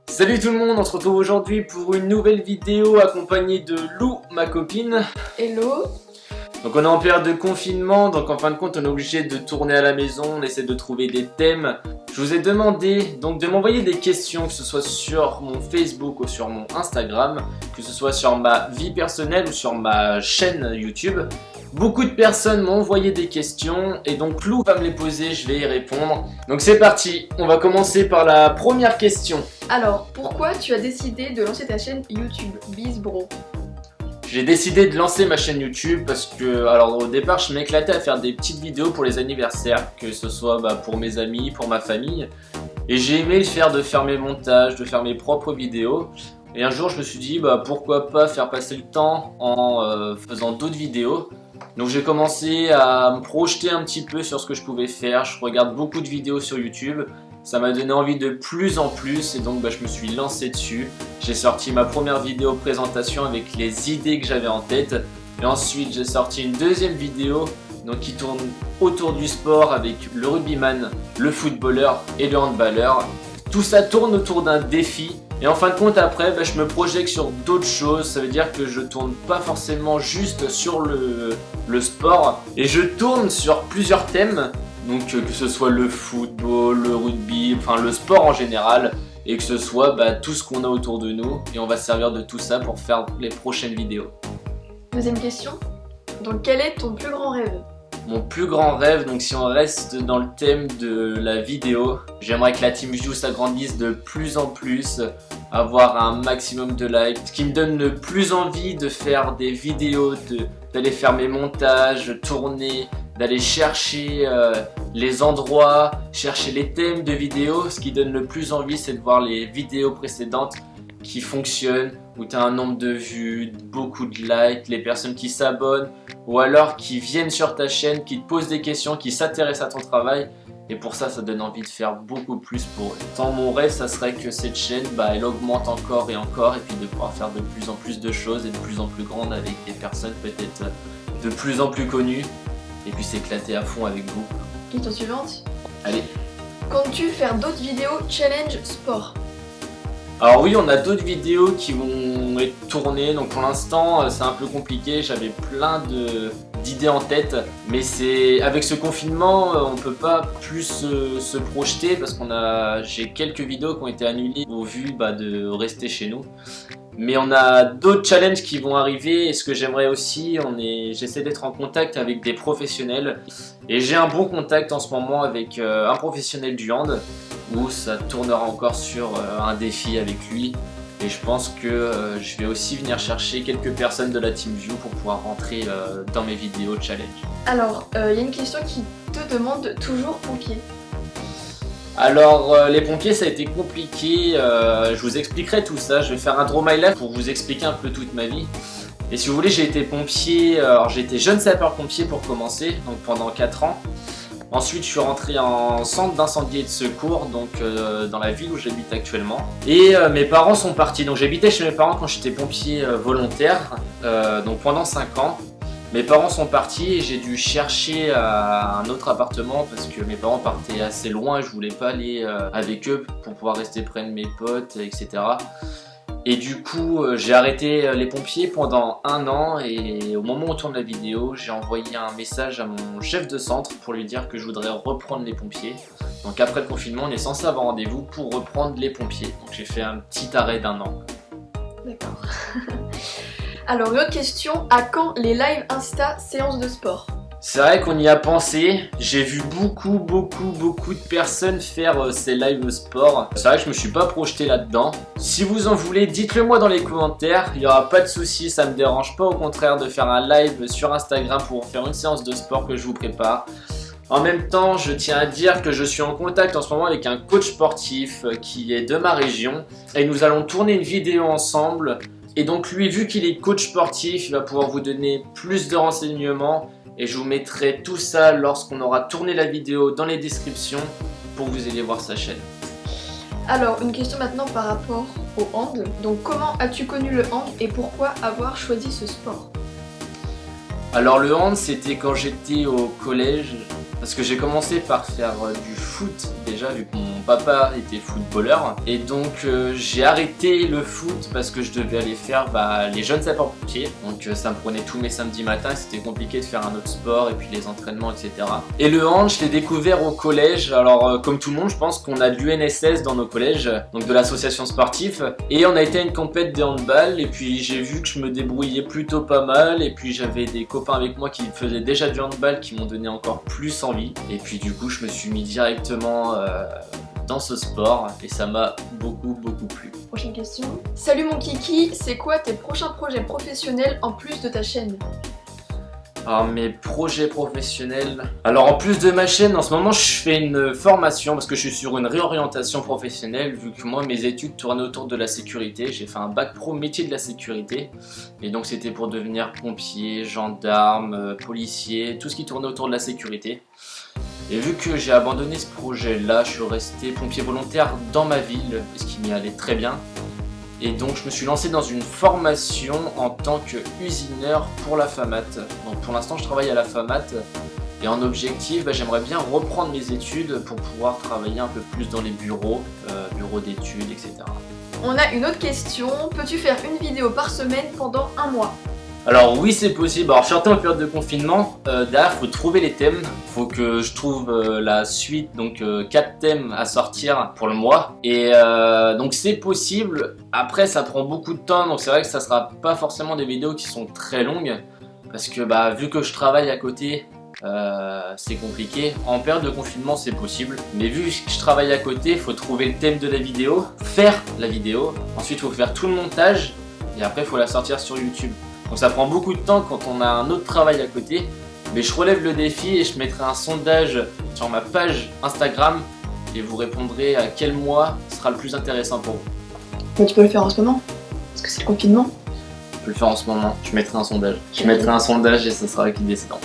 Salut tout le monde, on se retrouve aujourd'hui pour une nouvelle vidéo accompagnée de Lou, ma copine. Hello. Donc on est en période de confinement, donc en fin de compte on est obligé de tourner à la maison, on essaie de trouver des thèmes. Je vous ai demandé donc de m'envoyer des questions, que ce soit sur mon Facebook ou sur mon Instagram, que ce soit sur ma vie personnelle ou sur ma chaîne YouTube. Beaucoup de personnes m'ont envoyé des questions et donc Lou va me les poser, je vais y répondre. Donc c'est parti, on va commencer par la première question. Alors, pourquoi tu as décidé de lancer ta chaîne YouTube BizBro? J'ai décidé de lancer ma chaîne YouTube parce que, alors au départ, je m'éclatais à faire des petites vidéos pour les anniversaires, que ce soit pour mes amis, pour ma famille. Et j'ai aimé le faire, de faire mes montages, de faire mes propres vidéos. Et un jour, je me suis dit, pourquoi pas faire passer le temps en faisant d'autres vidéos. Donc j'ai commencé à me projeter un petit peu sur ce que je pouvais faire. Je regarde beaucoup de vidéos sur YouTube. Ça m'a donné envie de plus en plus et donc je me suis lancé dessus. J'ai sorti ma première vidéo présentation avec les idées que j'avais en tête. Et ensuite j'ai sorti une deuxième vidéo donc, qui tourne autour du sport avec le rugbyman, le footballeur et le handballeur. Tout ça tourne autour d'un défi. Et en fin de compte après je me projette sur d'autres choses. Ça veut dire que je tourne pas forcément juste sur le sport. Et je tourne sur plusieurs thèmes. Donc que ce soit le football, le rugby, enfin le sport en général. Et que ce soit tout ce qu'on a autour de nous. Et on va se servir de tout ça pour faire les prochaines vidéos. Deuxième question. Donc quel est ton plus grand rêve? Mon plus grand rêve, donc si on reste dans le thème de la vidéo, j'aimerais que la TeamView s'agrandisse de plus en plus, avoir un maximum de likes, ce qui me donne le plus envie de faire des vidéos, d'aller faire mes montages, tourner, d'aller chercher les endroits, chercher les thèmes de vidéos. Ce qui donne le plus envie, c'est de voir les vidéos précédentes qui fonctionnent, où tu as un nombre de vues, beaucoup de likes, les personnes qui s'abonnent ou alors qui viennent sur ta chaîne, qui te posent des questions, qui s'intéressent à ton travail. Et pour ça, ça donne envie de faire beaucoup plus pour eux. Tant mon rêve, ça serait que cette chaîne, elle augmente encore et encore, et puis de pouvoir faire de plus en plus de choses et de plus en plus grandes avec des personnes peut-être de plus en plus connues. Et puis s'éclater à fond avec vous. Question suivante. Allez. Comptes-tu faire d'autres vidéos challenge sport? Alors oui, on a d'autres vidéos qui vont être tournées, donc pour l'instant c'est un peu compliqué, j'avais plein d'idées en tête, mais avec ce confinement on peut pas plus se projeter parce j'ai quelques vidéos qui ont été annulées au vu de rester chez nous. Mais on a d'autres challenges qui vont arriver et ce que j'aimerais aussi, j'essaie d'être en contact avec des professionnels et j'ai un bon contact en ce moment avec un professionnel du hand où ça tournera encore sur un défi avec lui et je pense que je vais aussi venir chercher quelques personnes de la TeamView pour pouvoir rentrer dans mes vidéos challenge. Alors, il y a une question qui te demande toujours pompier. Alors les pompiers ça a été compliqué, je vous expliquerai tout ça, je vais faire un Draw My Life pour vous expliquer un peu toute ma vie. Et si vous voulez j'ai été pompier, alors j'ai été jeune sapeur pompier pour commencer, donc pendant 4 ans. Ensuite je suis rentré en centre d'incendie et de secours, donc dans la ville où j'habite actuellement. Et mes parents sont partis, donc j'habitais chez mes parents quand j'étais pompier volontaire, donc pendant 5 ans. Mes parents sont partis et j'ai dû chercher un autre appartement parce que mes parents partaient assez loin et je voulais pas aller avec eux pour pouvoir rester près de mes potes, etc. Et du coup, j'ai arrêté les pompiers pendant 1 an et au moment où on tourne la vidéo, j'ai envoyé un message à mon chef de centre pour lui dire que je voudrais reprendre les pompiers. Donc après le confinement, on est censé avoir rendez-vous pour reprendre les pompiers. Donc j'ai fait un petit arrêt d'1 an. D'accord. Alors, une autre question, à quand les lives Insta séances de sport? C'est vrai qu'on y a pensé, j'ai vu beaucoup de personnes faire ces lives sport. C'est vrai que je me suis pas projeté là-dedans. Si vous en voulez, dites-le moi dans les commentaires, il n'y aura pas de souci, ça me dérange pas, au contraire de faire un live sur Instagram pour faire une séance de sport que je vous prépare. En même temps, je tiens à dire que je suis en contact en ce moment avec un coach sportif qui est de ma région et nous allons tourner une vidéo ensemble. Et donc lui, vu qu'il est coach sportif, il va pouvoir vous donner plus de renseignements et je vous mettrai tout ça lorsqu'on aura tourné la vidéo dans les descriptions pour que vous ayez voir sa chaîne. Alors, une question maintenant par rapport au hand. Donc comment as-tu connu le hand et pourquoi avoir choisi ce sport? Alors le hand, c'était quand j'étais au collège, parce que j'ai commencé par faire du foot déjà, vu que mon papa était footballeur et donc j'ai arrêté le foot parce que je devais aller faire les jeunes sapeurs-pompiers. Donc ça me prenait tous mes samedis matins, c'était compliqué de faire un autre sport et puis les entraînements, etc. Et le hand, je l'ai découvert au collège. Alors comme tout le monde, je pense qu'on a de l'UNSS dans nos collèges, donc de l'association sportive. Et on a été à une compète de handball et puis j'ai vu que je me débrouillais plutôt pas mal. Et puis j'avais des copains avec moi qui faisaient déjà du handball qui m'ont donné encore plus envie. Et puis du coup, je me suis mis directement dans ce sport et ça m'a beaucoup plu. Prochaine question. Salut mon kiki, c'est quoi tes prochains projets professionnels en plus de ta chaîne? Alors mes projets professionnels... Alors en plus de ma chaîne, en ce moment je fais une formation parce que je suis sur une réorientation professionnelle vu que moi mes études tournent autour de la sécurité. J'ai fait un bac pro métier de la sécurité et donc c'était pour devenir pompier, gendarme, policier, tout ce qui tournait autour de la sécurité. Et vu que j'ai abandonné ce projet-là, je suis resté pompier volontaire dans ma ville, ce qui m'y allait très bien. Et donc je me suis lancé dans une formation en tant qu'usineur pour la FAMAT. Donc pour l'instant je travaille à la FAMAT et en objectif j'aimerais bien reprendre mes études pour pouvoir travailler un peu plus dans les bureaux d'études, etc. On a une autre question, peux-tu faire une vidéo par semaine pendant un mois? Alors oui c'est possible, alors surtout en période de confinement, d'ailleurs faut trouver les thèmes, faut que je trouve la suite, donc 4 thèmes à sortir pour le mois, et donc c'est possible, après ça prend beaucoup de temps, donc c'est vrai que ça sera pas forcément des vidéos qui sont très longues, parce que vu que je travaille à côté, c'est compliqué. En période de confinement c'est possible, mais vu que je travaille à côté, il faut trouver le thème de la vidéo, faire la vidéo, ensuite il faut faire tout le montage, et après il faut la sortir sur YouTube. Donc ça prend beaucoup de temps quand on a un autre travail à côté, mais je relève le défi et je mettrai un sondage sur ma page Instagram et vous répondrez à quel mois sera le plus intéressant pour vous. Mais tu peux le faire en ce moment, parce que c'est le confinement. Je peux le faire en ce moment, je mettrai un sondage. Je mettrai un sondage et ça sera qui décidera.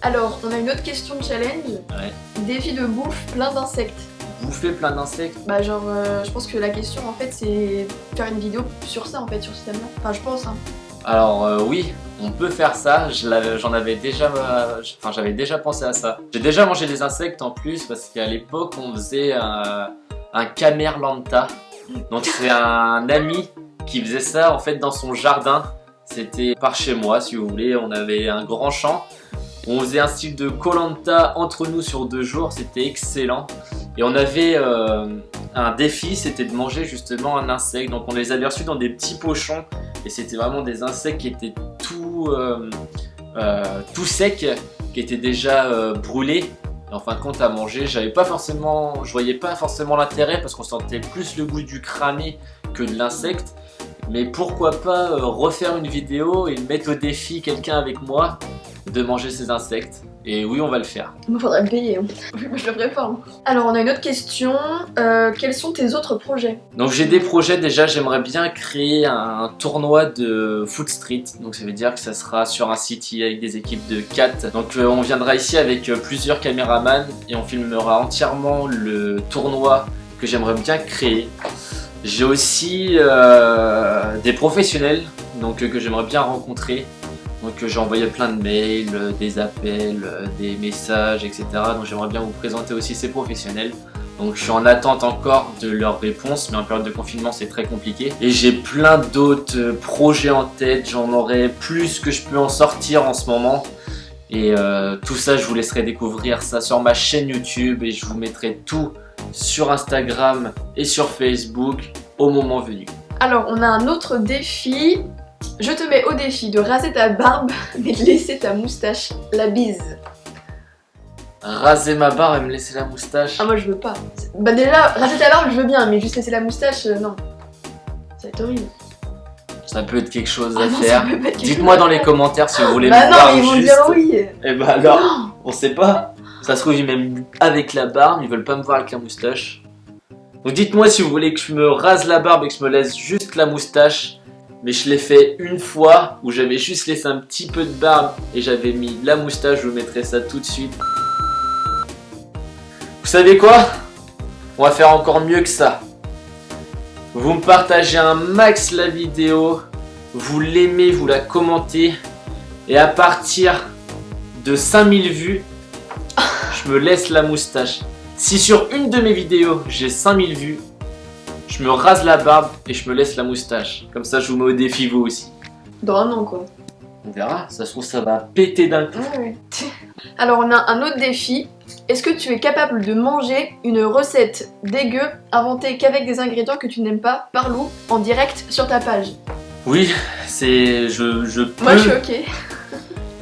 Alors, on a une autre question de challenge. Ouais. Défi de bouffe plein d'insectes. Bouffer plein d'insectes? Je pense que la question en fait c'est faire une vidéo sur ça en fait, sur ce thème-là. Enfin je pense hein. Alors oui, on peut faire ça, j'avais déjà pensé à ça. J'ai déjà mangé des insectes en plus parce qu'à l'époque on faisait un camerlanta. Donc c'est un ami qui faisait ça en fait dans son jardin. C'était par chez moi si vous voulez, on avait un grand champ. On faisait un style de Koh-Lanta entre nous sur 2 jours, c'était excellent. Et on avait un défi, c'était de manger justement un insecte. Donc on les avait reçus dans des petits pochons et c'était vraiment des insectes qui étaient tout secs, qui étaient déjà brûlés. Et en fin de compte à manger, je voyais pas forcément l'intérêt parce qu'on sentait plus le goût du cramé que de l'insecte. Mais pourquoi pas refaire une vidéo et mettre au défi quelqu'un avec moi de manger ces insectes. Et oui, on va le faire. Il faudrait me payer, hein. Je le ferai pas. Hein. Alors, on a une autre question. Quels sont tes autres projets? Donc j'ai des projets déjà, j'aimerais bien créer un tournoi de foot street. Donc ça veut dire que ça sera sur un site avec des équipes de 4. Donc on viendra ici avec plusieurs caméramans et on filmera entièrement le tournoi que j'aimerais bien créer. J'ai aussi des professionnels donc, que j'aimerais bien rencontrer. Donc j'ai envoyé plein de mails, des appels, des messages, etc. Donc j'aimerais bien vous présenter aussi ces professionnels. Donc je suis en attente encore de leurs réponses, mais en période de confinement c'est très compliqué. Et j'ai plein d'autres projets en tête, j'en aurai plus que je peux en sortir en ce moment. Et tout ça je vous laisserai découvrir ça sur ma chaîne YouTube et je vous mettrai tout sur Instagram et sur Facebook au moment venu. Alors on a un autre défi. Je te mets au défi de raser ta barbe mais de laisser ta moustache. La bise. Raser ma barbe et me laisser la moustache? Ah moi je veux pas. Bah déjà, raser ta barbe je veux bien, mais juste laisser la moustache, non. Ça va être horrible. Ça peut être quelque chose à faire. Dites-moi dans les commentaires si vous voulez me voir juste. Non, ils vont dire oui. Et bah alors, on sait pas. Ça se trouve même avec la barbe, ils veulent pas me voir avec la moustache. Donc dites-moi si vous voulez que je me rase la barbe et que je me laisse juste la moustache. Mais je l'ai fait une fois où j'avais juste laissé un petit peu de barbe et j'avais mis la moustache, je vous mettrai ça tout de suite. Vous savez quoi? On va faire encore mieux que ça. Vous me partagez un max la vidéo, vous l'aimez, vous la commentez et à partir de 5000 vues, je me laisse la moustache. Si sur une de mes vidéos j'ai 5000 vues, je me rase la barbe et je me laisse la moustache. Comme ça je vous mets au défi vous aussi. Dans un an quoi. On verra, ça se trouve ça va péter d'un coup. Ouais. Alors on a un autre défi. Est-ce que tu es capable de manger une recette dégueu inventée qu'avec des ingrédients que tu n'aimes pas par Lou en direct sur ta page? Oui, c'est... je peux... Moi je suis ok.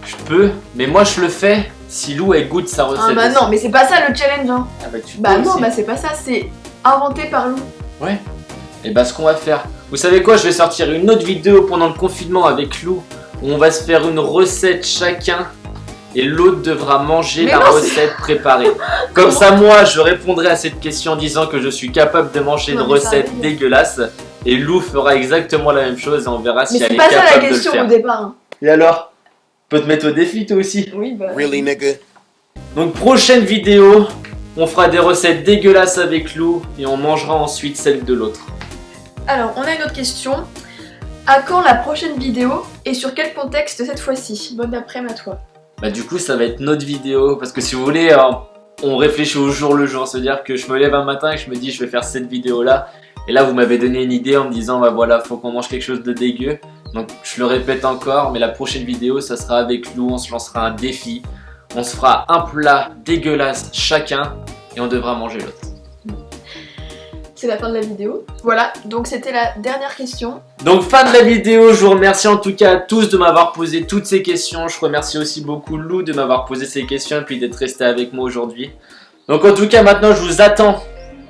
Je peux, mais moi je le fais si Lou elle goûte sa recette. Ah bah non, mais c'est pas ça le challenge hein. Ah bah, tu Bah peux non, aussi. bah c'est pas ça, c'est inventé par Lou. Ouais. Et bah ce qu'on va faire, vous savez quoi, je vais sortir une autre vidéo pendant le confinement avec Lou où on va se faire une recette chacun et l'autre devra manger Mais la non, recette préparée. Comme ça moi je répondrai à cette question en disant que je suis capable de manger une Non, mais ça recette arrive. dégueulasse et Lou fera exactement la même chose et on verra si Mais elle c'est est pas ça la capable de le question faire. au départ. Hein. Et alors, peut te mettre au défi toi aussi. Oui bah. Really, nigga? Donc prochaine vidéo, on fera des recettes dégueulasses avec Lou et on mangera ensuite celle de l'autre. Alors on a une autre question. À quand la prochaine vidéo et sur quel contexte cette fois-ci? Bonne après-midi à toi. Bah du coup ça va être notre vidéo parce que si vous voulez on réfléchit au jour le jour, c'est-à-dire que je me lève un matin et je me dis je vais faire cette vidéo là et là vous m'avez donné une idée en me disant bah voilà faut qu'on mange quelque chose de dégueu, donc je le répète encore mais la prochaine vidéo ça sera avec Lou, on se lancera un défi, on se fera un plat dégueulasse chacun et on devra manger l'autre. C'est la fin de la vidéo. Voilà, donc c'était la dernière question. Donc fin de la vidéo, je vous remercie en tout cas à tous de m'avoir posé toutes ces questions. Je remercie aussi beaucoup Lou de m'avoir posé ces questions et puis d'être resté avec moi aujourd'hui. Donc en tout cas maintenant je vous attends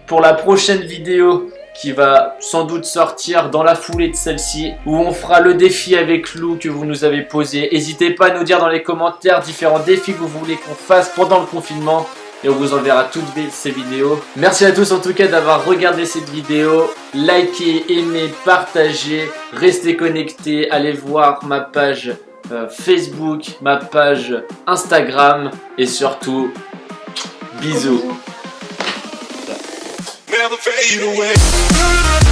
pour la prochaine vidéo qui va sans doute sortir dans la foulée de celle-ci où on fera le défi avec Lou que vous nous avez posé. N'hésitez pas à nous dire dans les commentaires différents défis que vous voulez qu'on fasse pendant le confinement. Et on vous enverra toutes ces vidéos. Merci à tous en tout cas d'avoir regardé cette vidéo. Likez, aimez, partagez, restez connectés. Allez voir ma page Facebook, ma page Instagram. Et surtout, bisous. Never fade away.